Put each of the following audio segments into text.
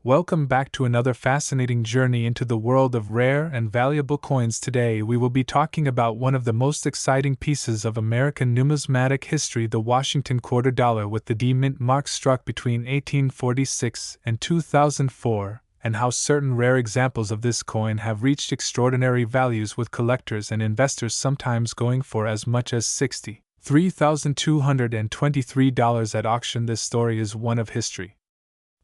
Welcome back to another fascinating journey into the world of rare and valuable coins. Today we will be talking about one of the most exciting pieces of American numismatic history, the Washington quarter dollar with the D mint mark struck between 1846 and 2004, and how certain rare examples of this coin have reached extraordinary values, with collectors and investors sometimes going for as much as $63,223 at auction. This story is one of history,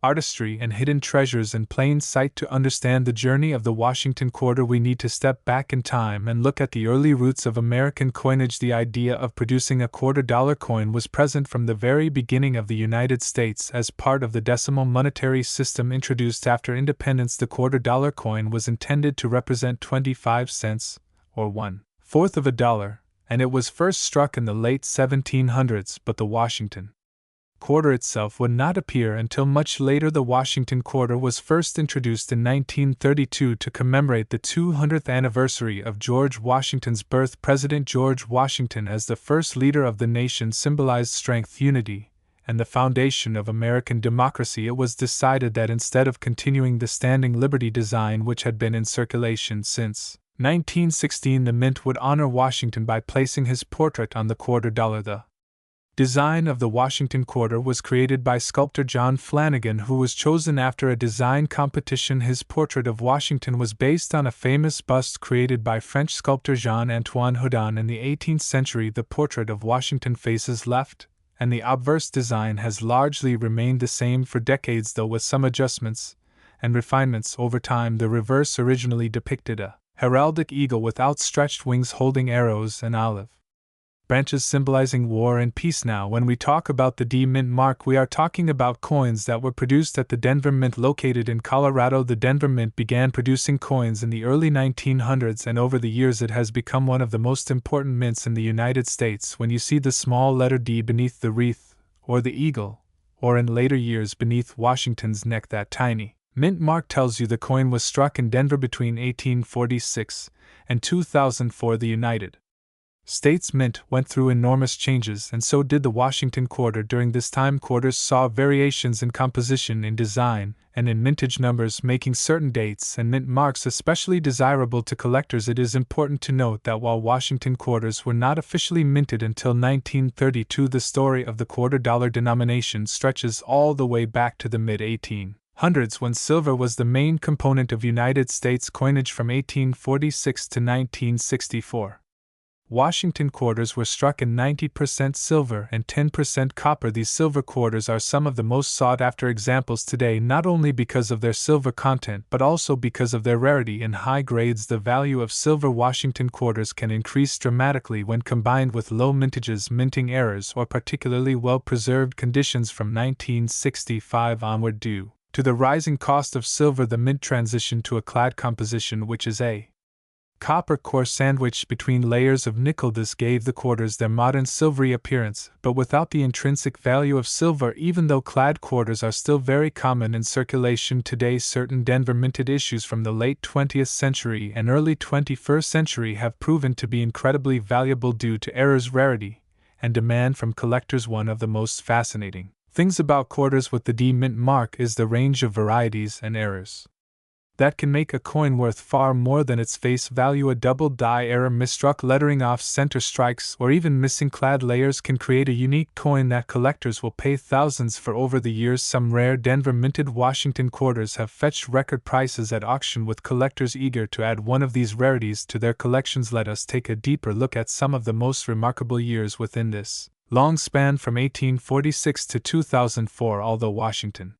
artistry, and hidden treasures in plain sight. To understand the journey of the Washington quarter, we need to step back in time and look at the early roots of American coinage. The idea of producing a quarter-dollar coin was present from the very beginning of the United States as part of the decimal monetary system introduced after independence. The quarter-dollar coin was intended to represent 25 cents, or 1/4 of a dollar, and it was first struck in the late 1700s, but the Washington quarter itself would not appear until much later. The Washington quarter was first introduced in 1932 to commemorate the 200th anniversary of George Washington's birth. President George Washington, as the first leader of the nation, symbolized strength, unity, and the foundation of American democracy. It was decided that instead of continuing the standing Liberty design which had been in circulation since 1916, the mint would honor Washington by placing his portrait on the quarter dollar. The design of the Washington quarter was created by sculptor John Flanagan, who was chosen after a design competition. His portrait of Washington was based on a famous bust created by French sculptor Jean-Antoine Houdon in the 18th century. The portrait of Washington faces left, and the obverse design has largely remained the same for decades, though with some adjustments and refinements over time. The reverse originally depicted a heraldic eagle with outstretched wings holding arrows and olive branches symbolizing war and peace. Now, when we talk about the D Mint mark, we are talking about coins that were produced at the Denver Mint, located in Colorado. The Denver Mint began producing coins in the early 1900s, and over the years it has become one of the most important mints in the United States. When you see the small letter D beneath the wreath, or the eagle, or in later years beneath Washington's neck, that tiny mint mark tells you the coin was struck in Denver between 1846 and 2004. The United States Mint went through enormous changes, and so did the Washington quarter. During this time, quarters saw variations in composition, in design, and in mintage numbers, making certain dates and mint marks especially desirable to collectors. It is important to note that while Washington quarters were not officially minted until 1932, the story of the quarter dollar denomination stretches all the way back to the mid-1800s, when silver was the main component of United States coinage. From 1846 to 1964, Washington quarters were struck in 90% silver and 10% copper. These silver quarters are some of the most sought-after examples today, not only because of their silver content but also because of their rarity in high grades. The value of silver Washington quarters can increase dramatically when combined with low mintages, minting errors, or particularly well-preserved conditions. From 1965 onward, due to the rising cost of silver, the mint transitioned to a clad composition, which is a copper core sandwiched between layers of nickel. This gave the quarters their modern silvery appearance, but without the intrinsic value of silver. Even though clad quarters are still very common in circulation today, certain Denver minted issues from the late 20th century and early 21st century have proven to be incredibly valuable due to errors, rarity, and demand from collectors. One of the most fascinating things about quarters with the D Mint mark is the range of varieties and errors that can make a coin worth far more than its face value. A double die error, misstruck lettering, off-center strikes, or even missing clad layers can create a unique coin that collectors will pay thousands for. Over the years, some rare Denver minted Washington quarters have fetched record prices at auction, with collectors eager to add one of these rarities to their collections. Let us take a deeper look at some of the most remarkable years within this long span from 1846 to 2004. Although Washington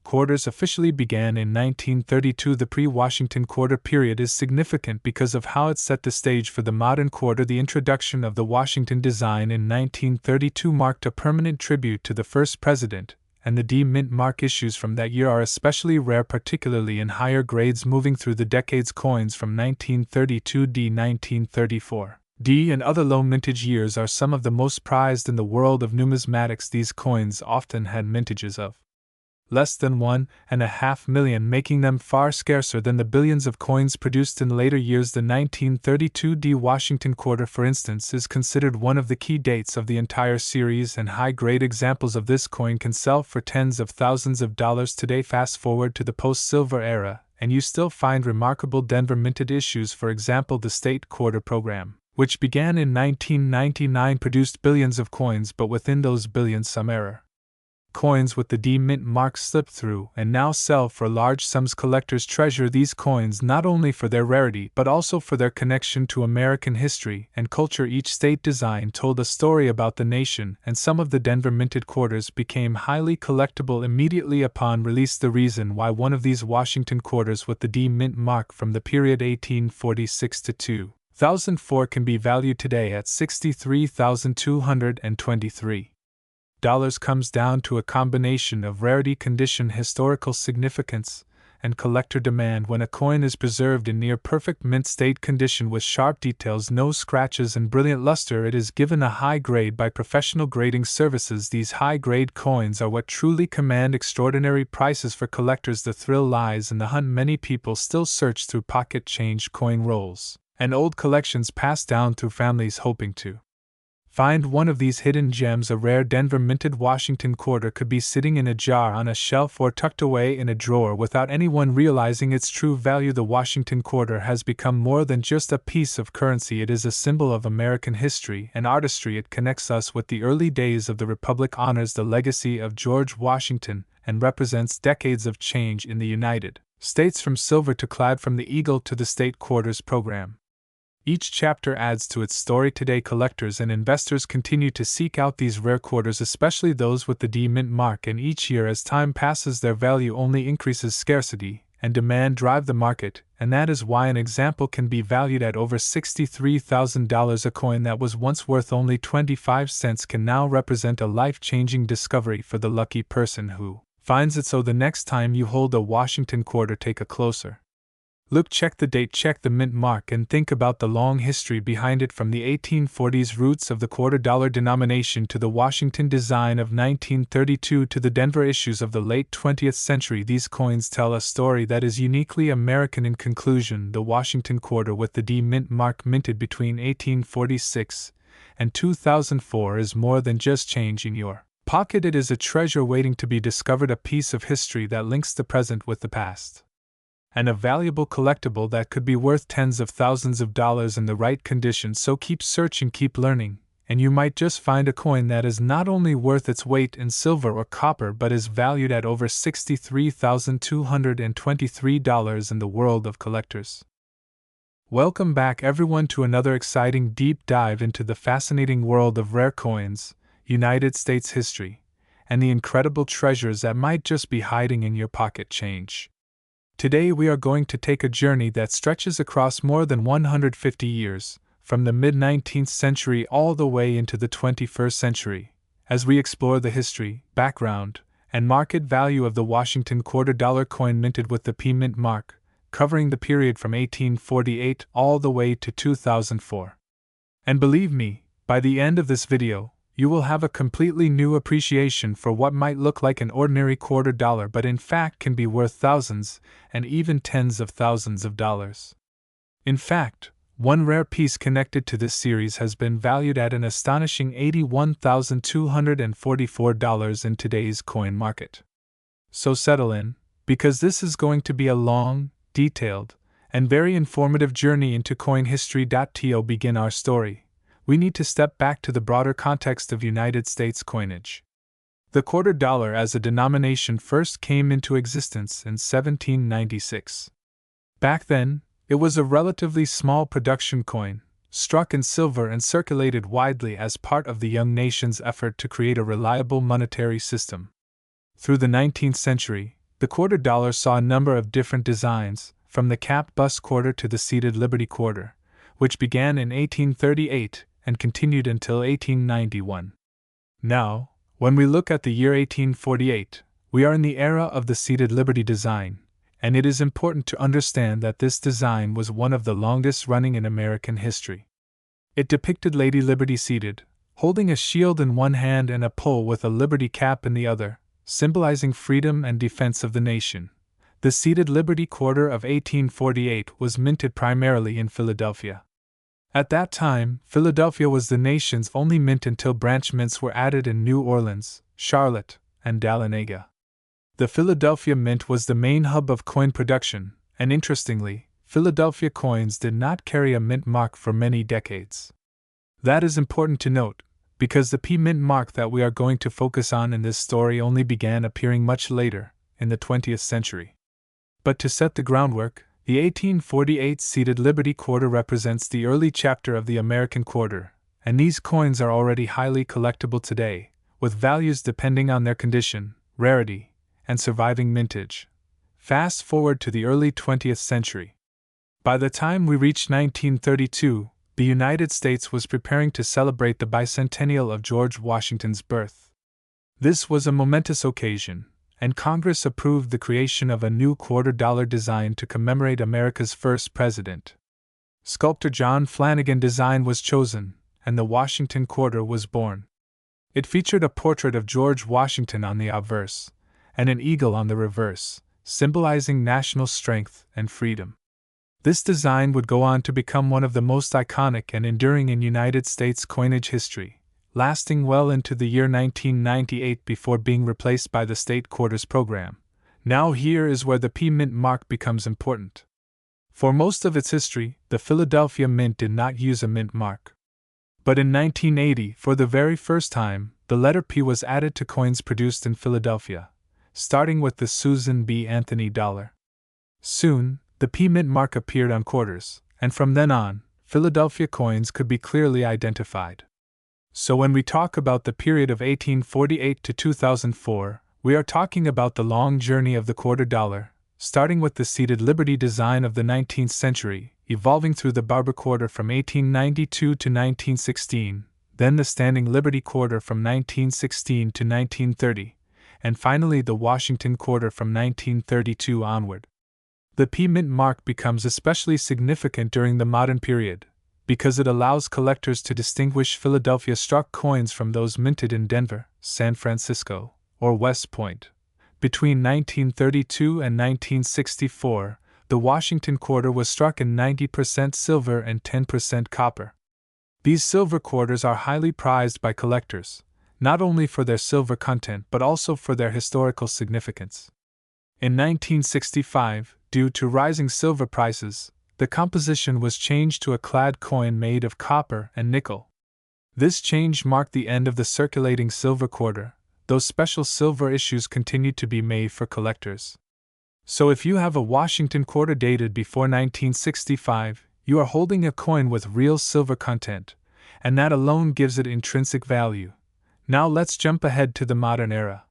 quarters officially began in 1932, the pre-Washington quarter period is significant because of how it set the stage for the modern quarter. The introduction of the Washington design in 1932 marked a permanent tribute to the first president, and the D Mint mark issues from that year are especially rare, particularly in higher grades. Moving through the decades, coins from 1932 D, 1934 D, and other low mintage years are some of the most prized in the world of numismatics. These coins often had mintages of less than 1.5 million, making them far scarcer than the billions of coins produced in later years. The 1932 D Washington quarter, for instance, is considered one of the key dates of the entire series, and high-grade examples of this coin can sell for tens of thousands of dollars today. Fast forward to the post-silver era, and you still find remarkable Denver minted issues. For example, the state quarter program, which began in 1999, produced billions of coins, but within those billions some error coins with the D mint mark slipped through and now sell for large sums. Collectors treasure these coins not only for their rarity but also for their connection to American history and culture. Each state design told a story about the nation, and some of the Denver minted quarters became highly collectible immediately upon release. The reason why one of these Washington quarters with the D mint mark from the period 1846 to 2004 can be valued today at $63,223 comes down to a combination of rarity, condition, historical significance, and collector demand. When a coin is preserved in near perfect mint state condition with sharp details, no scratches, and brilliant luster, it is given a high grade by professional grading services. These high-grade coins are what truly command extraordinary prices for collectors. The thrill lies in the hunt. Many people still search through pocket-change coin rolls and old collections passed down through families, hoping to find one of these hidden gems. A rare Denver minted Washington quarter could be sitting in a jar on a shelf or tucked away in a drawer without anyone realizing its true value. The Washington quarter has become more than just a piece of currency. It is a symbol of American history and artistry. It connects us with the early days of the Republic, honors the legacy of George Washington, and represents decades of change in the United States, from silver to clad, from the Eagle to the State Quarters program. Each chapter adds to its story. Today, collectors and investors continue to seek out these rare quarters, especially those with the D mint mark, and each year as time passes their value only increases. Scarcity and demand drive the market, and that is why an example can be valued at over $63,000. A coin that was once worth only 25 cents can now represent a life-changing discovery for the lucky person who finds it. So the next time you hold a Washington quarter, take a closer look, check the date, check the mint mark, and think about the long history behind it. From the 1840s roots of the $quarter denomination to the Washington design of 1932 to the Denver issues of the late 20th century, these coins tell a story that is uniquely American. In conclusion, the Washington quarter with the D mint mark, minted between 1846 and 2004, is more than just change in your pocket. It is a treasure waiting to be discovered, a piece of history that links the present with the past, and a valuable collectible that could be worth tens of thousands of dollars in the right condition. So keep searching, keep learning, and you might just find a coin that is not only worth its weight in silver or copper but is valued at over $63,223 in the world of collectors. Welcome back, everyone, to another exciting deep dive into the fascinating world of rare coins, United States history, and the incredible treasures that might just be hiding in your pocket change. Today we are going to take a journey that stretches across more than 150 years, from the mid-19th century all the way into the 21st century, as we explore the history, background, and market value of the Washington $quarter coin minted with the P mint mark, covering the period from 1848 all the way to 2004. And believe me, by the end of this video, you will have a completely new appreciation for what might look like an ordinary $quarter, but in fact can be worth thousands and even tens of thousands of dollars. In fact, one rare piece connected to this series has been valued at an astonishing $81,244 in today's coin market. So settle in, because this is going to be a long, detailed, and very informative journey into coin history. To begin our story, we need to step back to the broader context of United States coinage. The $quarter as a denomination first came into existence in 1796. Back then, it was a relatively small production coin, struck in silver and circulated widely as part of the young nation's effort to create a reliable monetary system. Through the 19th century, the $quarter saw a number of different designs, from the cap bust quarter to the seated Liberty quarter, which began in 1838 and continued until 1891. Now, when we look at the year 1848, we are in the era of the seated Liberty design, and it is important to understand that this design was one of the longest running in American history. It depicted Lady Liberty seated, holding a shield in one hand and a pole with a Liberty cap in the other, symbolizing freedom and defense of the nation. The seated Liberty Quarter of 1848 was minted primarily in Philadelphia. At that time, Philadelphia was the nation's only mint until branch mints were added in New Orleans, Charlotte, and Dahlonega. The Philadelphia Mint was the main hub of coin production, and interestingly, Philadelphia coins did not carry a mint mark for many decades. That is important to note, because the P mint mark that we are going to focus on in this story only began appearing much later, in the 20th century. But to set the groundwork, the 1848 seated Liberty Quarter represents the early chapter of the American quarter, and these coins are already highly collectible today, with values depending on their condition, rarity, and surviving mintage. Fast forward to the early 20th century. By the time we reached 1932, the United States was preparing to celebrate the bicentennial of George Washington's birth. This was a momentous occasion, and Congress approved the creation of a new $quarter design to commemorate America's first president. Sculptor John Flanagan's design was chosen, and the Washington Quarter was born. It featured a portrait of George Washington on the obverse, and an eagle on the reverse, symbolizing national strength and freedom. This design would go on to become one of the most iconic and enduring in United States coinage history, lasting well into the year 1998 before being replaced by the state quarters program. Now here is where the P Mint mark becomes important. For most of its history, the Philadelphia Mint did not use a mint mark. But in 1980, for the very first time, the letter P was added to coins produced in Philadelphia, starting with the Susan B. Anthony dollar. Soon, the P Mint mark appeared on quarters, and from then on, Philadelphia coins could be clearly identified. So when we talk about the period of 1848 to 2004, we are talking about the long journey of the quarter dollar, starting with the seated Liberty design of the 19th century, evolving through the Barber Quarter from 1892 to 1916, then the Standing Liberty Quarter from 1916 to 1930, and finally the Washington Quarter from 1932 onward. The P Mint mark becomes especially significant during the modern period, because it allows collectors to distinguish Philadelphia-struck coins from those minted in Denver, San Francisco, or West Point. Between 1932 and 1964, the Washington Quarter was struck in 90% silver and 10% copper. These silver quarters are highly prized by collectors, not only for their silver content but also for their historical significance. In 1965, due to rising silver prices, the composition was changed to a clad coin made of copper and nickel. This change marked the end of the circulating silver quarter, though special silver issues continued to be made for collectors. So if you have a Washington Quarter dated before 1965, you are holding a coin with real silver content, and that alone gives it intrinsic value. Now let's jump ahead to the modern era.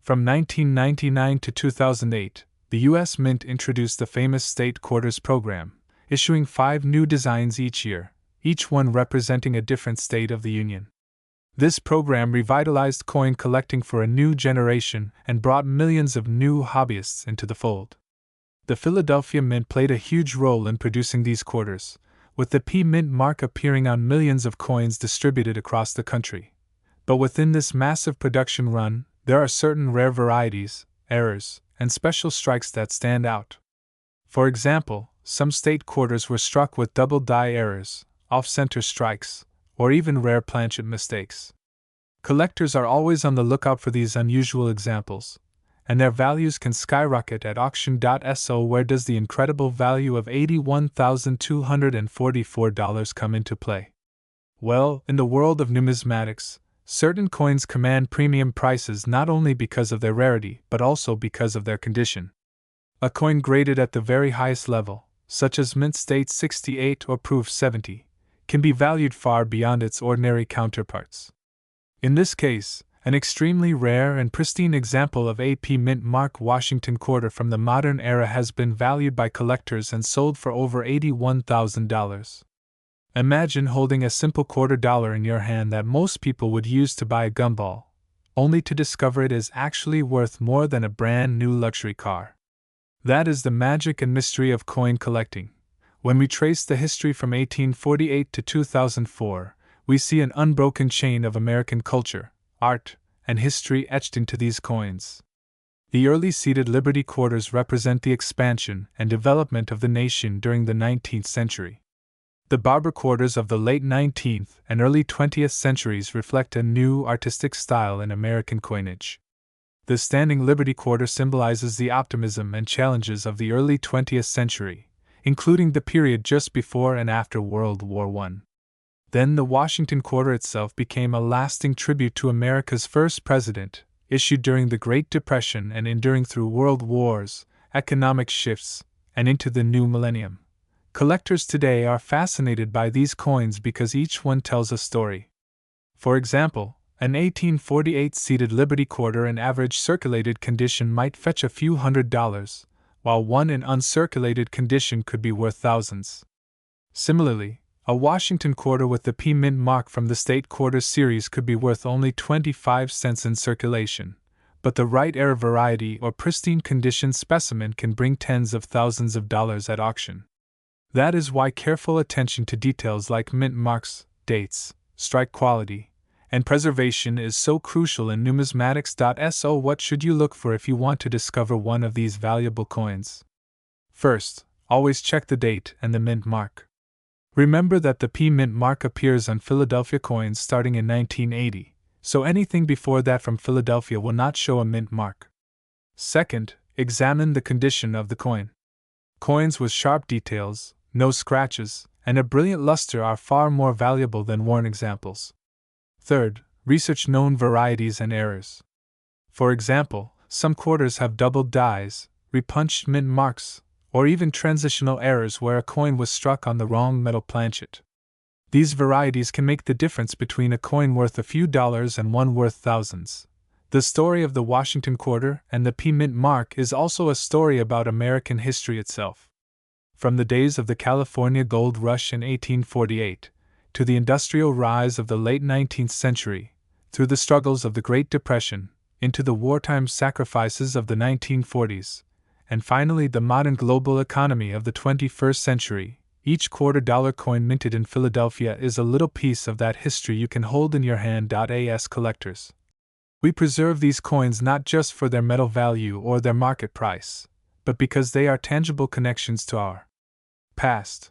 From 1999 to 2008, the U.S. Mint introduced the famous State Quarters program, issuing 5 new designs each year, each one representing a different state of the Union. This program revitalized coin collecting for a new generation and brought millions of new hobbyists into the fold. The Philadelphia Mint played a huge role in producing these quarters, with the P Mint mark appearing on millions of coins distributed across the country. But within this massive production run, there are certain rare varieties, errors, and special strikes that stand out. For example, some state quarters were struck with double die errors, off-center strikes, or even rare planchet mistakes. Collectors are always on the lookout for these unusual examples, and their values can skyrocket at auction.so. Where does the incredible value of $81,244 come into play? Well, in the world of numismatics, certain coins command premium prices not only because of their rarity but also because of their condition. A coin graded at the very highest level, such as Mint State 68 or Proof 70, can be valued far beyond its ordinary counterparts. In this case, an extremely rare and pristine example of a P Mint mark Washington Quarter from the modern era has been valued by collectors and sold for over $81,000. Imagine holding a simple quarter dollar in your hand that most people would use to buy a gumball, only to discover it is actually worth more than a brand new luxury car. That is the magic and mystery of coin collecting. When we trace the history from 1848 to 2004, we see an unbroken chain of American culture, art, and history etched into these coins. The early seated Liberty quarters represent the expansion and development of the nation during the 19th century. The barber quarters of the late 19th and early 20th centuries reflect a new artistic style in American coinage. The standing Liberty quarter symbolizes the optimism and challenges of the early 20th century, including the period just before and after World War I. Then the Washington quarter itself became a lasting tribute to America's first president, issued during the Great Depression and enduring through world wars, economic shifts, and into the new millennium. Collectors today are fascinated by these coins because each one tells a story. For example, an 1848 seated Liberty quarter in average circulated condition might fetch a few $100s, while one in uncirculated condition could be worth thousands. Similarly, a Washington quarter with the P Mint mark from the State Quarter series could be worth only 25 cents in circulation, but the right air variety or pristine condition specimen can bring tens of thousands of dollars at auction. That is why careful attention to details like mint marks, dates, strike quality, and preservation is so crucial in numismatics. So, what should you look for if you want to discover one of these valuable coins? First, always check the date and the mint mark. Remember that the P Mint mark appears on Philadelphia coins starting in 1980, so anything before that from Philadelphia will not show a mint mark. Second, examine the condition of the coin. Coins with sharp details, no scratches, and a brilliant luster are far more valuable than worn examples. Third, research known varieties and errors. For example, some quarters have doubled dies, repunched mint marks, or even transitional errors where a coin was struck on the wrong metal planchet. These varieties can make the difference between a coin worth a few dollars and one worth thousands. The story of the Washington quarter and the P Mint mark is also a story about American history itself. From the days of the California Gold Rush in 1848, to the industrial rise of the late 19th century, through the struggles of the Great Depression, into the wartime sacrifices of the 1940s, and finally the modern global economy of the 21st century, each $quarter coin minted in Philadelphia is a little piece of that history you can hold in your hand. As collectors, we preserve these coins not just for their metal value or their market price, but because they are tangible connections to our past.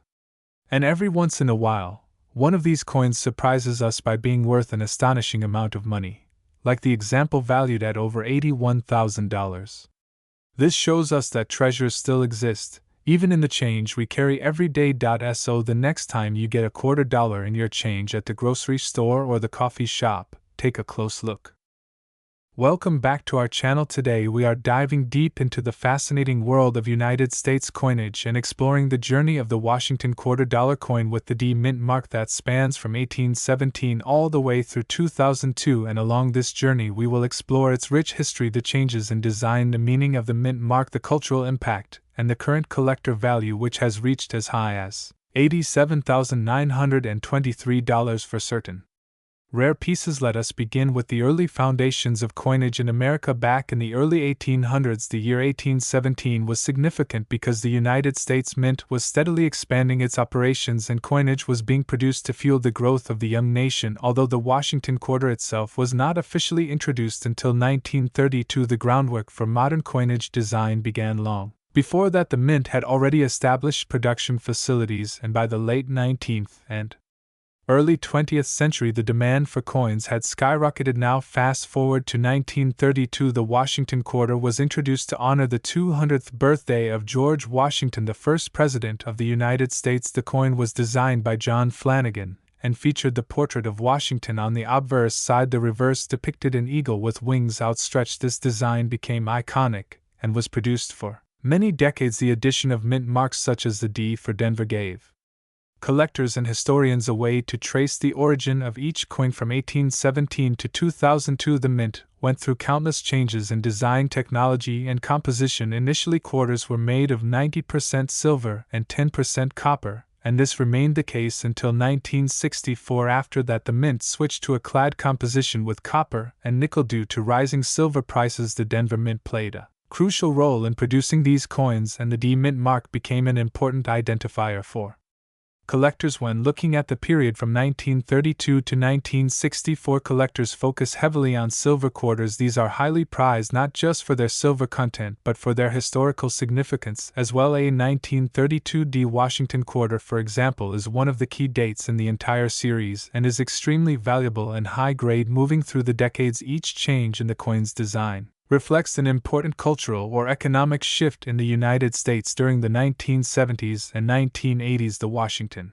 And every once in a while, one of these coins surprises us by being worth an astonishing amount of money, like the example valued at over $81,000. This shows us that treasures still exist, even in the change we carry every day. So the next time you get a $quarter in your change at the grocery store or the coffee shop, take a close look. Welcome back to our channel. Today we are diving deep into the fascinating world of United States coinage and exploring the journey of the Washington $quarter coin with the D Mint mark that spans from 1817 all the way through 2002, and along this journey we will explore its rich history, the changes in design, the meaning of the mint mark, the cultural impact, and the current collector value, which has reached as high as $87,923 for certain rare pieces. Let us begin with the early foundations of coinage in America. Back in the early 1800s, the year 1817 was significant because the United States Mint was steadily expanding its operations and coinage was being produced to fuel the growth of the young nation. Although the Washington quarter itself was not officially introduced until 1932, the groundwork for modern coinage design began long before that. The Mint had already established production facilities, and by the late 19th and early 20th century the demand for coins had skyrocketed. Now fast forward to 1932, the Washington quarter was introduced to honor the 200th birthday of George Washington, the first president of the United States. The coin was designed by John Flanagan and featured the portrait of Washington on the obverse side. The reverse depicted an eagle with wings outstretched. This design became iconic and was produced for many decades. The addition of mint marks such as the D for Denver gave collectors and historians a way to trace the origin of each coin. From 1817 to 2002, the Mint went through countless changes in design, technology, and composition. Initially, quarters were made of 90% silver and 10% copper, and this remained the case until 1964. After that, the Mint switched to a clad composition with copper and nickel. Due to rising silver prices, the Denver Mint played a crucial role in producing these coins, and the D Mint mark became an important identifier for Collectors, when looking at the period from 1932 to 1964, collectors focus heavily on silver quarters. These are highly prized not just for their silver content but for their historical significance as well. A 1932 D Washington quarter, for example, is one of the key dates in the entire series and is extremely valuable and high grade. Moving through the decades, each change in the coin's design reflects an important cultural or economic shift in the United States. During the 1970s and 1980s, the Washington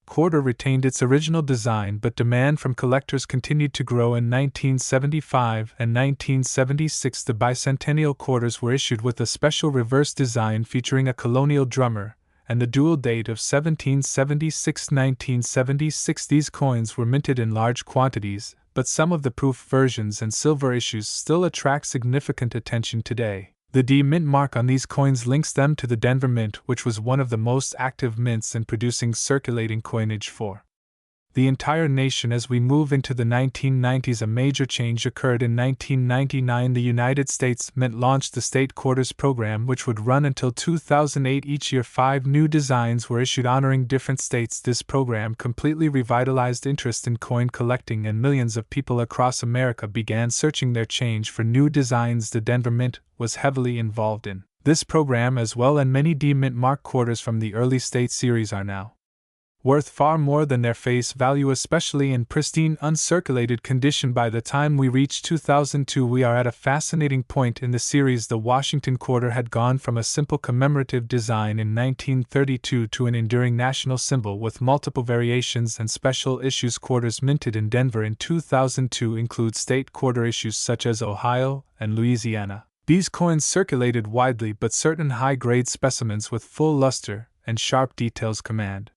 quarter retained its original design, but demand from collectors continued to grow. In 1975 and 1976, the bicentennial quarters were issued with a special reverse design featuring a colonial drummer and the dual date of 1776-1976. These coins were minted in large quantities, but some of the proof versions and silver issues still attract significant attention today. The D Mint mark on these coins links them to the Denver Mint, which was one of the most active mints in producing circulating coinage for the entire nation. As we move into the 1990s, a major change occurred. In 1999, the United States Mint launched the State Quarters program, which would run until 2008. Each year, 5 new designs were issued honoring different states. This program completely revitalized interest in coin collecting, and millions of people across America began searching their change for new designs. The Denver Mint was heavily involved in this program as well, and many D Mint mark quarters from the early state series are now worth far more than their face value, especially in pristine, uncirculated condition. By the time we reach 2002, we are at a fascinating point in the series. The Washington quarter had gone from a simple commemorative design in 1932 to an enduring national symbol with multiple variations and special issues. Quarters minted in Denver in 2002 include state quarter issues such as Ohio and Louisiana. These coins circulated widely, but certain high-grade specimens with full luster and sharp details command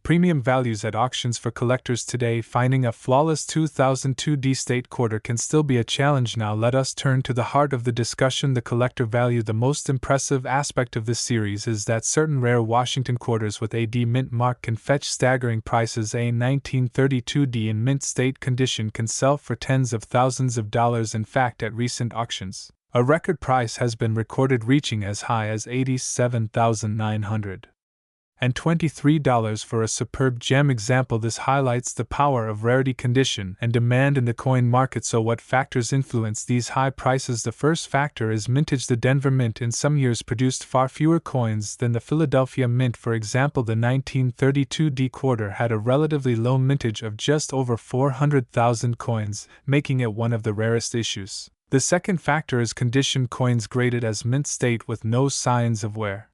premium values at auctions. For collectors today, finding a flawless 2002 D State quarter can still be a challenge. Now let us turn to the heart of the discussion, the collector value. The most impressive aspect of this series is that certain rare Washington quarters with a D Mint mark can fetch staggering prices. A 1932 D in mint state condition can sell for tens of thousands of dollars. In fact, at recent auctions, a record price has been recorded reaching as high as $87,923 for a superb gem example. This highlights the power of rarity, condition, and demand in the coin market. So what factors influence these high prices? The first factor is mintage. The Denver Mint in some years produced far fewer coins than the Philadelphia Mint. For example, the 1932 D quarter had a relatively low mintage of just over 400,000 coins, making it one of the rarest issues. The second factor is condition. Coins graded as mint state with no signs of wear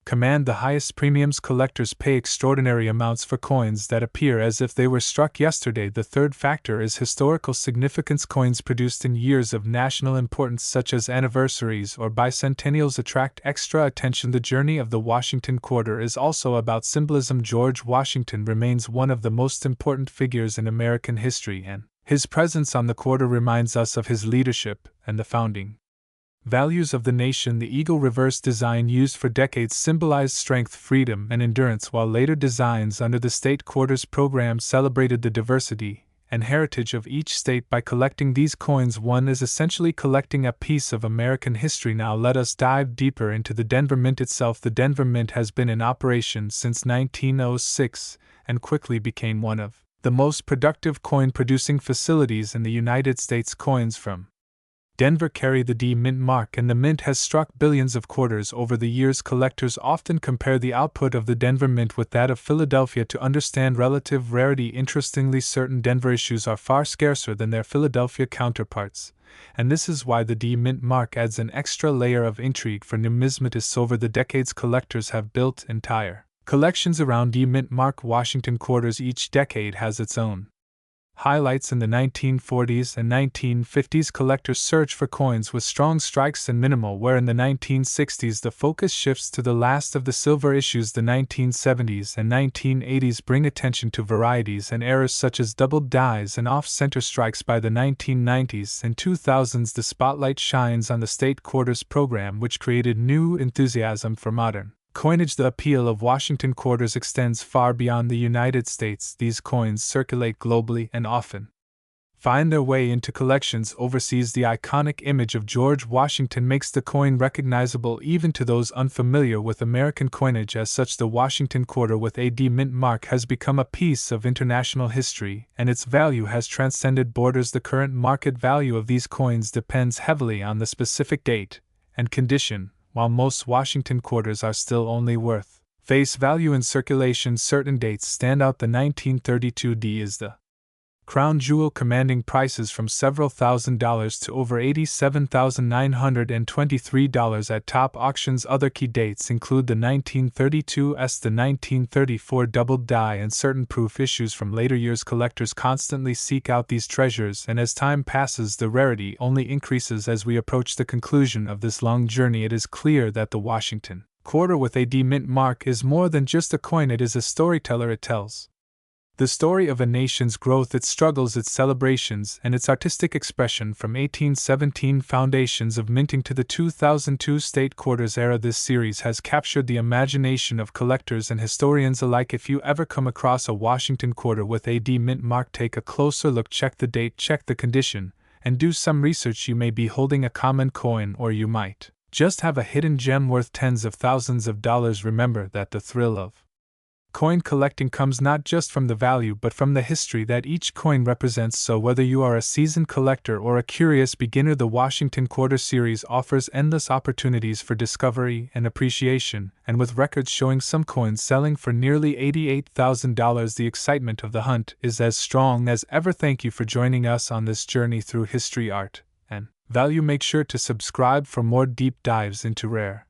command the highest premiums. Collectors pay extraordinary amounts for coins that appear as if they were struck yesterday. The third factor is historical significance. Coins produced in years of national importance, such as anniversaries or bicentennials, attract extra attention. The journey of the Washington quarter is also about symbolism. George Washington remains one of the most important figures in American history, and his presence on the quarter reminds us of his leadership and the founding values of the nation. The eagle reverse design used for decades symbolized strength, freedom, and endurance, while later designs under the State Quarters program celebrated the diversity and heritage of each state. By collecting these coins, one is essentially collecting a piece of American history. Now let us dive deeper into the Denver Mint itself. The Denver Mint has been in operation since 1906 and quickly became one of the most productive coin-producing facilities in the United States. Coins from Denver carry the D Mint mark, and the Mint has struck billions of quarters over the years. Collectors often compare the output of the Denver Mint with that of Philadelphia to understand relative rarity. Interestingly, certain Denver issues are far scarcer than their Philadelphia counterparts, and this is why the D Mint mark adds an extra layer of intrigue for numismatists. Over the decades, collectors have built entire collections around D Mint mark Washington quarters. Each decade has its own highlights. In the 1940s and 1950s, collectors search for coins with strong strikes and minimal wear. In the 1960s, the focus shifts to the last of the silver issues. The 1970s and 1980s bring attention to varieties and errors such as doubled dies and off-center strikes. By the 1990s and 2000s, the spotlight shines on the State Quarters program, which created new enthusiasm for modern coinage. The appeal of Washington quarters extends far beyond the United States. These coins circulate globally and often find their way into collections overseas. The iconic image of George Washington makes the coin recognizable even to those unfamiliar with American coinage. As such, the Washington quarter with AD mint mark has become a piece of international history, and its value has transcended borders. The current market value of these coins depends heavily on the specific date and condition, while most Washington quarters are still only worth face value in circulation. Certain dates stand out. The 1932 D is the crown jewel, commanding prices from several $1,000s to over $87,923 at top auctions. Other key dates include the 1932 S, the 1934 double die, and certain proof issues from later years. Collectors constantly seek out these treasures, and as time passes, the rarity only increases. As we approach the conclusion of this long journey, it is clear that the Washington quarter with AD mint mark is more than just a coin. It is a storyteller. It tells the story of a nation's growth, its struggles, its celebrations, and its artistic expression. From 1817 foundations of minting to the 2002 state quarters era, this series has captured the imagination of collectors and historians alike. If you ever come across a Washington quarter with AD mint mark, take a closer look, check the date, check the condition, and do some research. You may be holding a common coin, or you might just have a hidden gem worth tens of thousands of dollars. Remember that the thrill of coin collecting comes not just from the value but from the history that each coin represents. So whether you are a seasoned collector or a curious beginner, the Washington Quarter series offers endless opportunities for discovery and appreciation, and with records showing some coins selling for nearly $88,000, the excitement of the hunt is as strong as ever. Thank you for joining us on this journey through history, art, and value. Make sure to subscribe for more deep dives into rare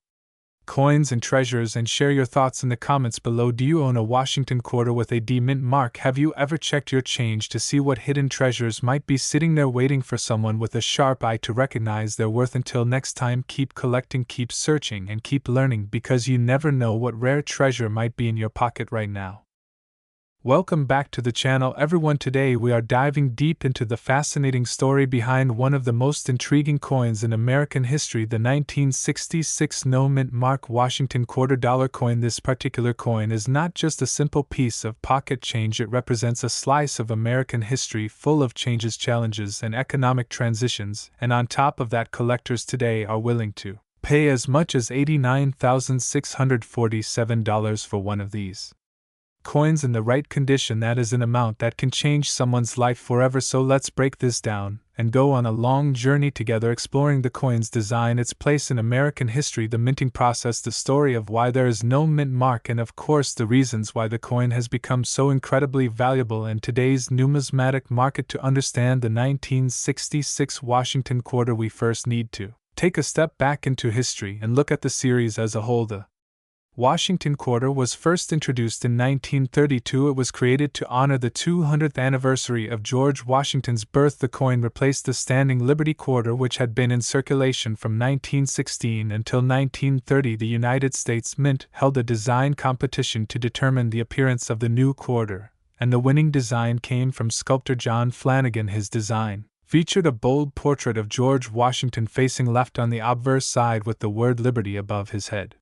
coins and treasures, and share your thoughts in the comments below. Do you own a Washington quarter with AD mint mark? Have you ever checked your change to see what hidden treasures might be sitting there waiting for someone with a sharp eye to recognize their worth? Until next time, keep collecting, keep searching, and keep learning, because you never know what rare treasure might be in your pocket right now. Welcome back to the channel, everyone. Today we are diving deep into the fascinating story behind one of the most intriguing coins in American history, the 1966 no mint mark Washington quarter dollar coin. This particular coin is not just a simple piece of pocket change, it represents a slice of American history full of changes, challenges, and economic transitions, and on top of that, collectors today are willing to pay as much as $89,647 for one of these coins in the right condition. That is an amount that can change someone's life forever. So let's break this down and go on a long journey together, exploring the coin's design, its place in American history, the minting process, the story of why there is no mint mark, and of course the reasons why the coin has become so incredibly valuable in today's numismatic market. To understand the 1966 Washington quarter, we first need to take a step back into history and look at the series as a whole. The Washington quarter was first introduced in 1932. It was created to honor the 200th anniversary of George Washington's birth. The coin replaced the standing Liberty quarter, which had been in circulation from 1916 until 1930. The United States Mint held a design competition to determine the appearance of the new quarter, and the winning design came from sculptor John Flanagan. His design featured a bold portrait of George Washington facing left on the obverse side with the word Liberty above his head,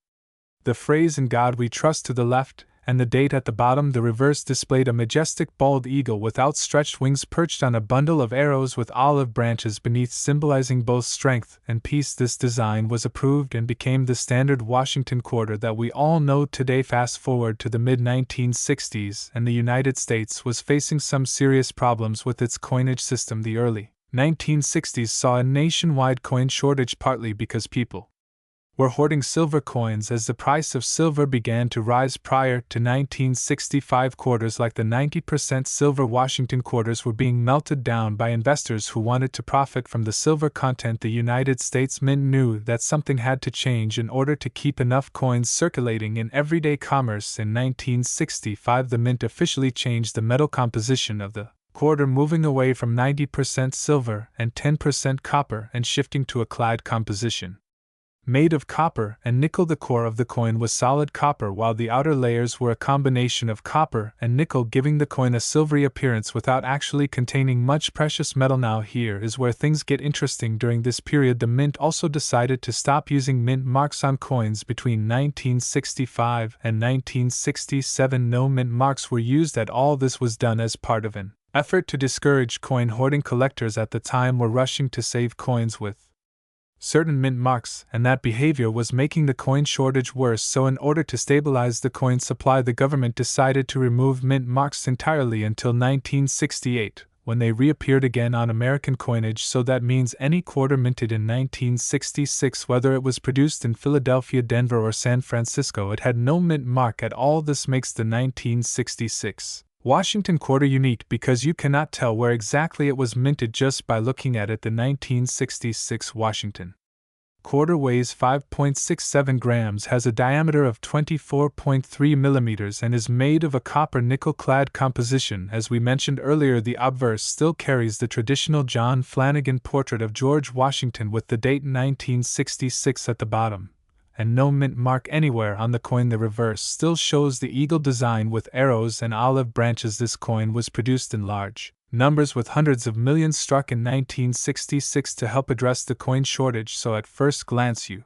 the phrase "In God We Trust" to the left, and the date at the bottom. The reverse displayed a majestic bald eagle with outstretched wings perched on a bundle of arrows with olive branches beneath, symbolizing both strength and peace. This design was approved and became the standard Washington quarter that we all know today. Fast forward to the mid-1960s, and the United States was facing some serious problems with its coinage system. The early 1960s saw a nationwide coin shortage, partly because people were hoarding silver coins as the price of silver began to rise. Prior to 1965, quarters like the 90% silver Washington quarters were being melted down by investors who wanted to profit from the silver content. The United States Mint knew that something had to change in order to keep enough coins circulating in everyday commerce. In 1965, the Mint officially changed the metal composition of the quarter, moving away from 90% silver and 10% copper and shifting to a clad composition made of copper and nickel. The core of the coin was solid copper, while the outer layers were a combination of copper and nickel, giving the coin a silvery appearance without actually containing much precious metal. Now here is where things get interesting. During this period, the Mint also decided to stop using mint marks on coins. Between 1965 and 1967, no mint marks were used at all. This was done as part of an effort to discourage coin hoarding. Collectors at the time were rushing to save coins with certain mint marks, and that behavior was making the coin shortage worse. So in order to stabilize the coin supply, the government decided to remove mint marks entirely until 1968, when they reappeared again on American coinage. So that means any quarter minted in 1966, whether it was produced in Philadelphia, Denver, or San Francisco, it had no mint mark at all. This makes the 1966 Washington quarter unique because you cannot tell where exactly it was minted just by looking at it. The 1966 Washington quarter weighs 5.67 grams, has a diameter of 24.3 millimeters, and is made of a copper-nickel clad composition. As we mentioned earlier, the obverse still carries the traditional John Flanagan portrait of George Washington with the date 1966 at the bottom, and no mint mark anywhere on the coin. The reverse still shows the eagle design with arrows and olive branches. This coin was produced in large numbers with hundreds of millions struck in 1966 to help address the coin shortage. So at first glance you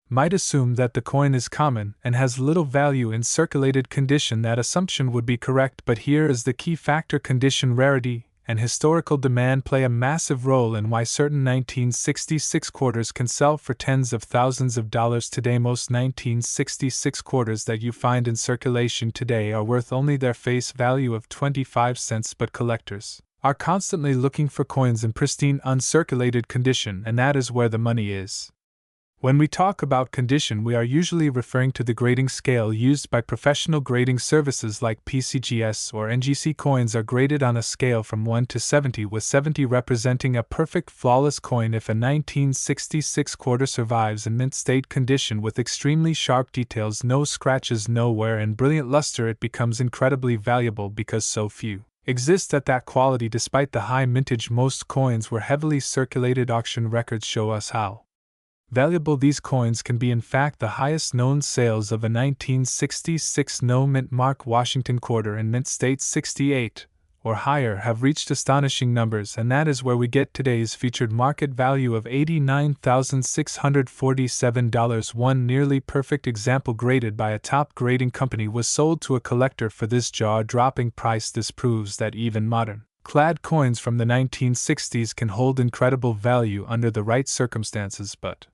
might assume that the coin is common and has little value in circulated condition. That assumption would be correct, but here is the key factor: condition, rarity, and historical demand play a massive role in why certain 1966 quarters can sell for tens of thousands of dollars today. Most 1966 quarters that you find in circulation today are worth only their face value of 25 cents, but collectors are constantly looking for coins in pristine, uncirculated condition, and that is where the money is. When we talk about condition, we are usually referring to the grading scale used by professional grading services like PCGS or NGC. Coins are graded on a scale from 1 to 70, with 70 representing a perfect, flawless coin. If a 1966 quarter survives in mint state condition with extremely sharp details, no scratches, no wear, and brilliant luster, it becomes incredibly valuable because so few exist at that quality. Despite the high mintage, most coins were heavily circulated. Auction records show us how valuable these coins can be. In fact, the highest known sales of a 1966 no mint mark Washington quarter in mint state 68 or higher have reached astonishing numbers, and that is where we get today's featured market value of $89,647. One nearly perfect example, graded by a top grading company, was sold to a collector for this jaw-dropping price. This proves that even modern clad coins from the 1960s can hold incredible value under the right circumstances. But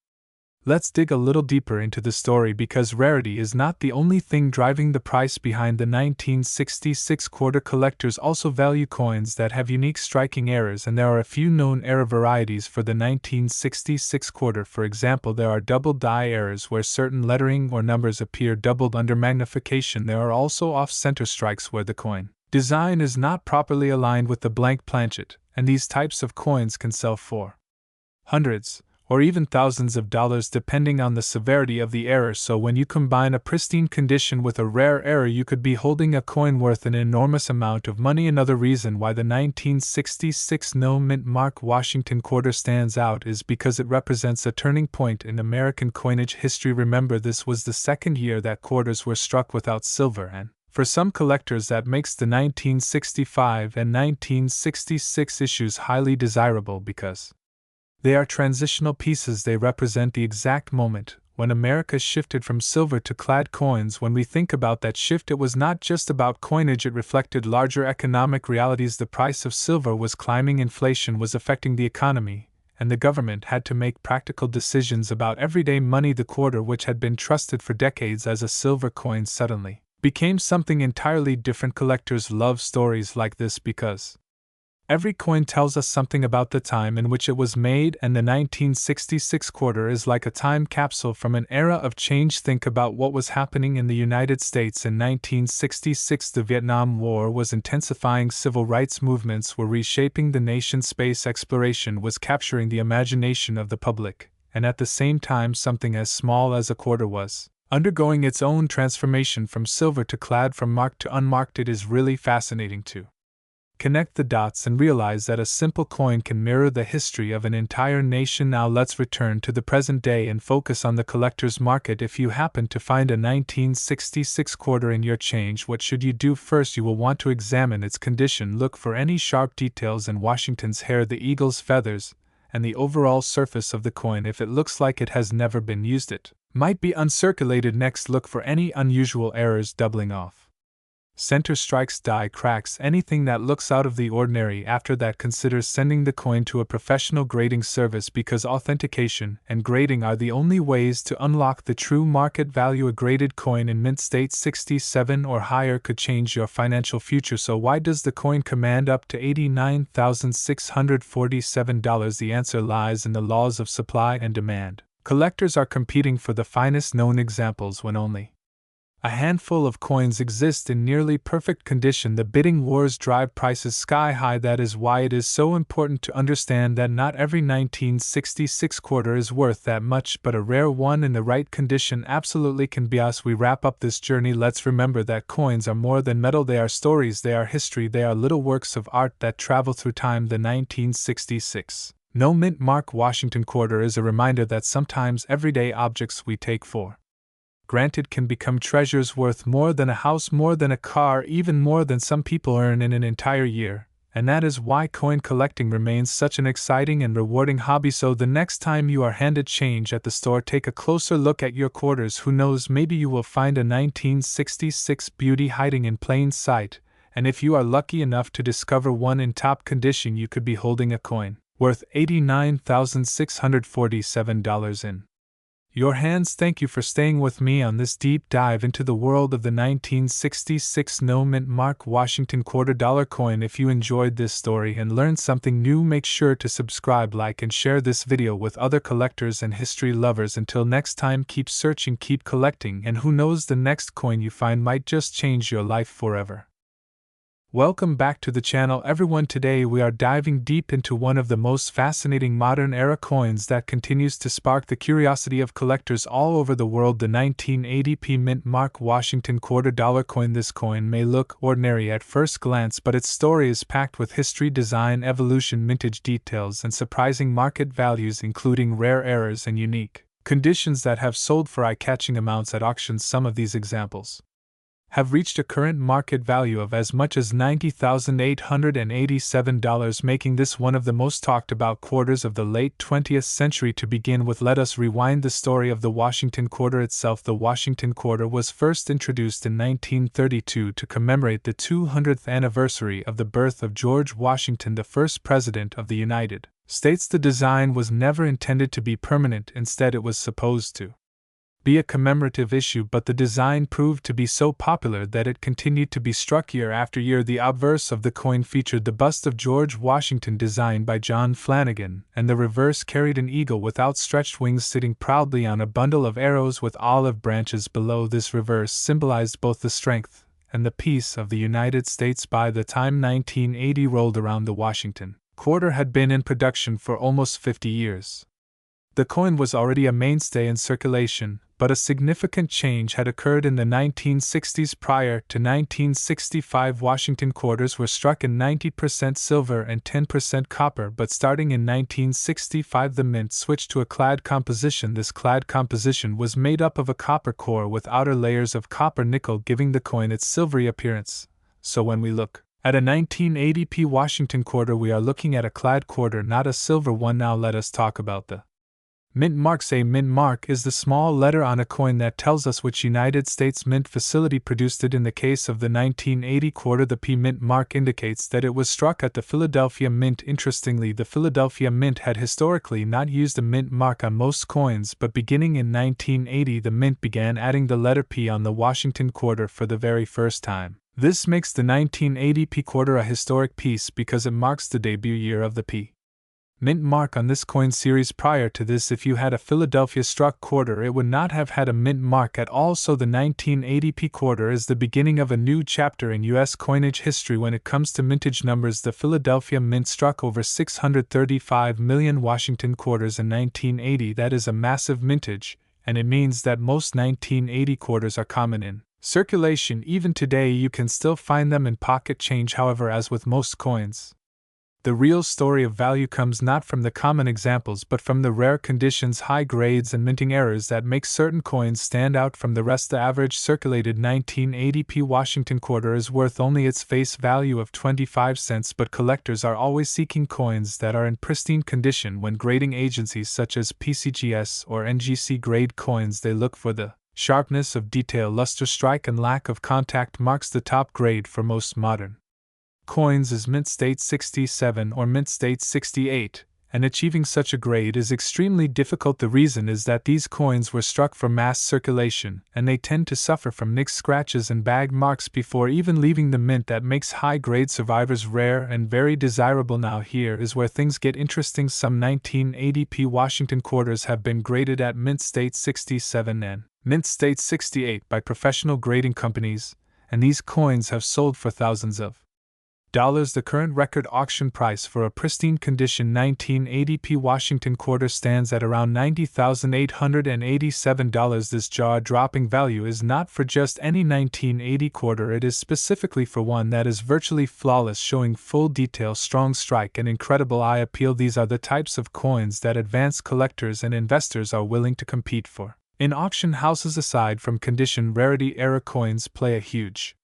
let's dig a little deeper into the story, because rarity is not the only thing driving the price behind the 1966 quarter. Collectors also value coins that have unique, striking errors, and there are a few known error varieties for the 1966 quarter. For example, there are double die errors where certain lettering or numbers appear doubled under magnification. There are also off-center strikes where the coin design is not properly aligned with the blank planchet, and these types of coins can sell for hundreds or even thousands of dollars depending on the severity of the error. So when you combine a pristine condition with a rare error, you could be holding a coin worth an enormous amount of money. Another reason why the 1966 no mint mark Washington quarter stands out is because it represents a turning point in American coinage history. Remember, this was the second year that quarters were struck without silver, and for some collectors that makes the 1965 and 1966 issues highly desirable because they are transitional pieces. They represent the exact moment when America shifted from silver to clad coins. When we think about that shift, it was not just about coinage, it reflected larger economic realities. The price of silver was climbing, inflation was affecting the economy, and the government had to make practical decisions about everyday money. The quarter, which had been trusted for decades as a silver coin, suddenly became something entirely different. Collectors love stories like this because every coin tells us something about the time in which it was made, and the 1966 quarter is like a time capsule from an era of change. Think about what was happening in the United States in 1966. The Vietnam War was intensifying, civil rights movements were reshaping the nation, space exploration was capturing the imagination of the public, and at the same time, something as small as a quarter was undergoing its own transformation from silver to clad, from marked to unmarked. It is really fascinating to connect the dots and realize that a simple coin can mirror the history of an entire nation. Now let's return to the present day and focus on the collector's market. If you happen to find a 1966 quarter in your change, what should you do? First, you will want to examine its condition. Look for any sharp details in Washington's hair, the eagle's feathers, and the overall surface of the coin. If it looks like it has never been used, it might be uncirculated. Next, look for any unusual errors, doubling off, Center strikes, die, cracks, anything that looks out of the ordinary. After that, considers sending the coin to a professional grading service, because authentication and grading are the only ways to unlock the true market value. A graded coin in mint state 67 or higher could change your financial future. So why does the coin command up to $89,647? The answer lies in the laws of supply and demand. Collectors are competing for the finest known examples. When only a handful of coins exist in nearly perfect condition, the bidding wars drive prices sky high. That is why it is so important to understand that not every 1966 quarter is worth that much, but a rare one in the right condition absolutely can be. As we wrap up this journey, let's remember that coins are more than metal. They are stories, they are history, they are little works of art that travel through time. The 1966 no mint mark Washington quarter is a reminder that sometimes everyday objects we take for granted can become treasures worth more than a house, more than a car, even more than some people earn in an entire year. And that is why coin collecting remains such an exciting and rewarding hobby. So the next time you are handed change at the store, take a closer look at your quarters. Who knows, maybe you will find a 1966 beauty hiding in plain sight. And if you are lucky enough to discover one in top condition, you could be holding a coin worth $89,647 in your hands. Thank you for staying with me on this deep dive into the world of the 1966 no mint mark Washington $quarter coin. If you enjoyed this story and learned something new, make sure to subscribe, like, and share this video with other collectors and history lovers. Until next time, keep searching, keep collecting, and who knows, the next coin you find might just change your life forever. Welcome back to the channel, everyone. Today we are diving deep into one of the most fascinating modern-era coins that continues to spark the curiosity of collectors all over the world, the 1980p mint mark Washington $quarter coin. This coin may look ordinary at first glance, but its story is packed with history, design, evolution, mintage details, and surprising market values, including rare errors and unique conditions that have sold for eye-catching amounts at auctions. Some of these examples have reached a current market value of as much as $90,887, making this one of the most talked about quarters of the late 20th century. To begin with, let us rewind the story of the Washington quarter itself. The Washington quarter was first introduced in 1932 to commemorate the 200th anniversary of the birth of George Washington, the first President of the United States. The design was never intended to be permanent, instead it was supposed to be a commemorative issue, but the design proved to be so popular that it continued to be struck year after year. The obverse of the coin featured the bust of George Washington designed by John Flanagan, and the reverse carried an eagle with outstretched wings sitting proudly on a bundle of arrows with olive branches below. This reverse symbolized both the strength and the peace of the United States. By the time 1980 rolled around, the Washington quarter had been in production for almost 50 years. The coin was already a mainstay in circulation, but a significant change had occurred in the 1960s. Prior to 1965, Washington quarters were struck in 90% silver and 10% copper, but starting in 1965 the mint switched to a clad composition. This clad composition was made up of a copper core with outer layers of copper nickel, giving the coin its silvery appearance. So when we look at a 1980p Washington quarter, we are looking at a clad quarter, not a silver one. Now let us talk about the mint marks. A mint mark is the small letter on a coin that tells us which United States mint facility produced it. In the case of the 1980 quarter, the P mint mark indicates that it was struck at the Philadelphia Mint. Interestingly, the Philadelphia Mint had historically not used a mint mark on most coins, but beginning in 1980 the mint began adding the letter P on the Washington quarter for the very first time. This makes the 1980p quarter a historic piece because it marks the debut year of the P mint mark on this coin series. Prior to this, if you had a Philadelphia struck quarter, it would not have had a mint mark at all. So the 1980p quarter is the beginning of a new chapter in U.S. coinage history. When it comes to mintage numbers, the Philadelphia Mint struck over 635 million Washington quarters in 1980. That is a massive mintage, and it means that most 1980 quarters are common in circulation. Even today you can still find them in pocket change. However, as with most coins, the real story of value comes not from the common examples but from the rare conditions, high grades, and minting errors that make certain coins stand out from the rest. The average circulated 1980p Washington quarter is worth only its face value of 25 cents, but collectors are always seeking coins that are in pristine condition. When grading agencies such as PCGS or NGC grade coins, they look for the Sharpness of detail, luster strike, and lack of contact marks the top grade for most modern coins is mint state 67 or mint state 68, and achieving such a grade is extremely difficult. The reason is that these coins were struck for mass circulation, and they tend to suffer from nicks, scratches, and bag marks before even leaving the mint. That makes high-grade survivors rare and very desirable. Now here is where things get interesting. Some 1980p Washington quarters have been graded at mint state 67 and mint state 68 by professional grading companies, and these coins have sold for thousands of dollars. The current record auction price for a pristine condition 1980p Washington quarter stands at around $90,887. This jaw-dropping value is not for just any 1980 quarter, it is specifically for one that is virtually flawless, showing full detail, strong strike, and incredible eye appeal. These are the types of coins that advanced collectors and investors are willing to compete for. In auction houses, aside from condition, rarity era coins play a huge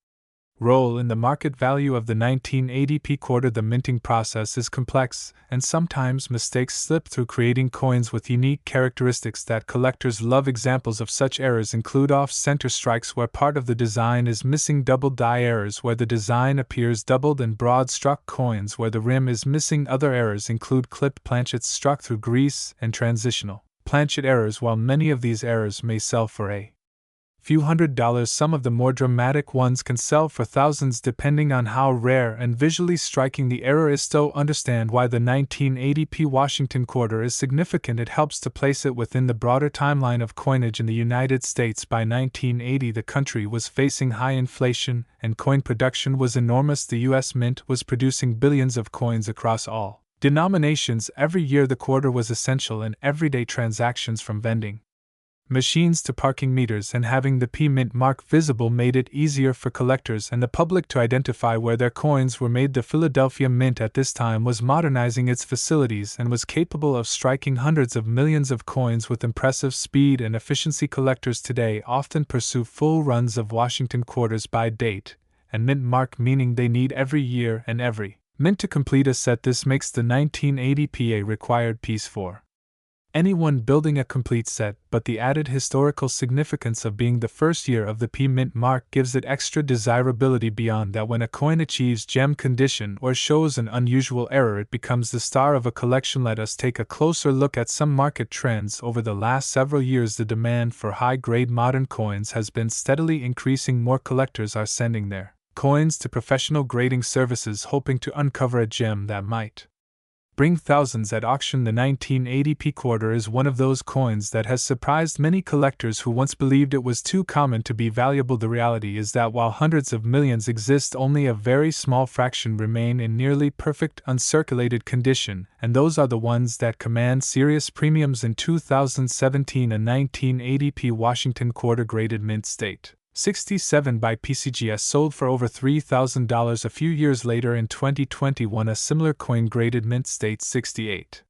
role in the market value of the 1980p quarter. The minting process is complex, and sometimes mistakes slip through, creating coins with unique characteristics that collectors love. Examples of such errors include off-center strikes where part of the design is missing, double die errors where the design appears doubled, and broad-struck coins where the rim is missing. Other errors include clipped planchets struck through grease and transitional planchet errors. While many of these errors may sell for a few $100s, some of the more dramatic ones can sell for thousands depending on how rare and visually striking the error is. To understand why the 1980p Washington quarter is significant, it helps to place it within the broader timeline of coinage in the United States. By 1980, the country was facing high inflation and coin production was enormous. The U.S. Mint was producing billions of coins across all denominations every year. The quarter was essential in everyday transactions, from vending machines to parking meters, and having the P Mint mark visible made it easier for collectors and the public to identify where their coins were made. The Philadelphia Mint at this time was modernizing its facilities and was capable of striking hundreds of millions of coins with impressive speed and efficiency. Collectors today often pursue full runs of Washington quarters by date and mint mark, meaning they need every year and every mint to complete a set. This makes the 1980p a required piece for anyone building a complete set, but the added historical significance of being the first year of the P Mint mark gives it extra desirability. Beyond that, when a coin achieves gem condition or shows an unusual error, it becomes the star of a collection. Let us take a closer look at some market trends. Over the last several years, the demand for high-grade modern coins has been steadily increasing. More collectors are sending their coins to professional grading services, hoping to uncover a gem that might bring thousands at auction. The 1980p quarter is one of those coins that has surprised many collectors who once believed it was too common to be valuable. The reality is that while hundreds of millions exist, only a very small fraction remain in nearly perfect uncirculated condition, and those are the ones that command serious premiums. In 2017, a 1980p Washington quarter graded mint state 67 by PCGS sold for over $3,000. A few years later, in 2021, a similar coin graded mint state 68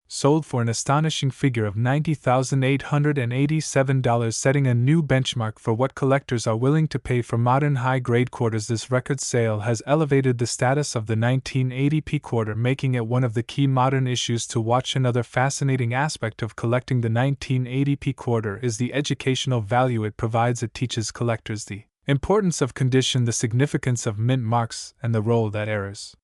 sold for an astonishing figure of $90,887, setting a new benchmark for what collectors are willing to pay for modern high-grade quarters. This record sale has elevated the status of the 1980p quarter, making it one of the key modern issues to watch. Another fascinating aspect of collecting the 1980p quarter is the educational value it provides. It teaches collectors the importance of condition, the significance of mint marks, and the role that errors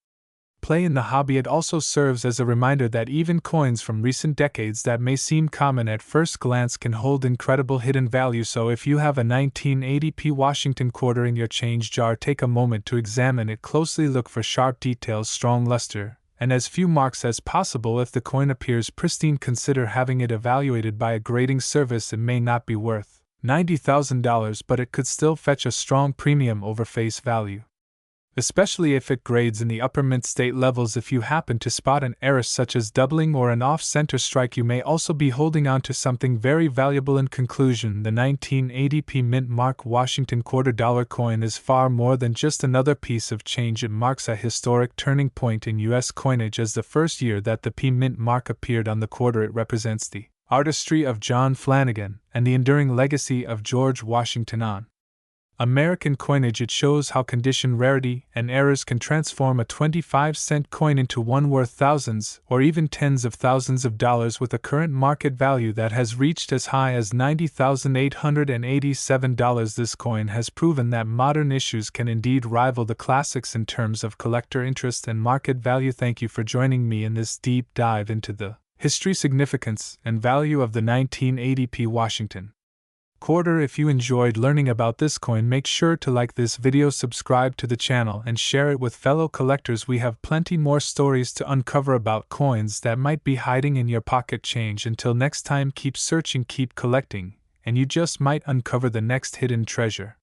play in the hobby. It also serves as a reminder that even coins from recent decades that may seem common at first glance can hold incredible hidden value. So if you have a 1980p Washington quarter in your change jar, take a moment to examine it closely. Look for sharp details, strong luster, and as few marks as possible. If the coin appears pristine, consider having it evaluated by a grading service. It may not be worth $90,000, but it could still fetch a strong premium over face value, especially if it grades in the upper mint state levels. If you happen to spot an error such as doubling or an off-center strike, you may also be holding on to something very valuable. In conclusion, the 1980p mint mark Washington quarter dollar coin is far more than just another piece of change. It marks a historic turning point in U.S. coinage. As the first year that the P Mint mark appeared on the quarter, it represents the artistry of John Flanagan and the enduring legacy of George Washington. On American coinage. It shows how condition, rarity, and errors can transform a 25-cent coin into one worth thousands or even tens of thousands of dollars, with a current market value that has reached as high as $90,887. This coin has proven that modern issues can indeed rival the classics in terms of collector interest and market value. Thank you for joining me in this deep dive into the history, significance, and value of the 1980p Washington quarter. If you enjoyed learning about this coin, make sure to like this video, subscribe to the channel, and share it with fellow collectors. We have plenty more stories to uncover about coins that might be hiding in your pocket change. Until next time, keep searching, keep collecting, and you just might uncover the next hidden treasure.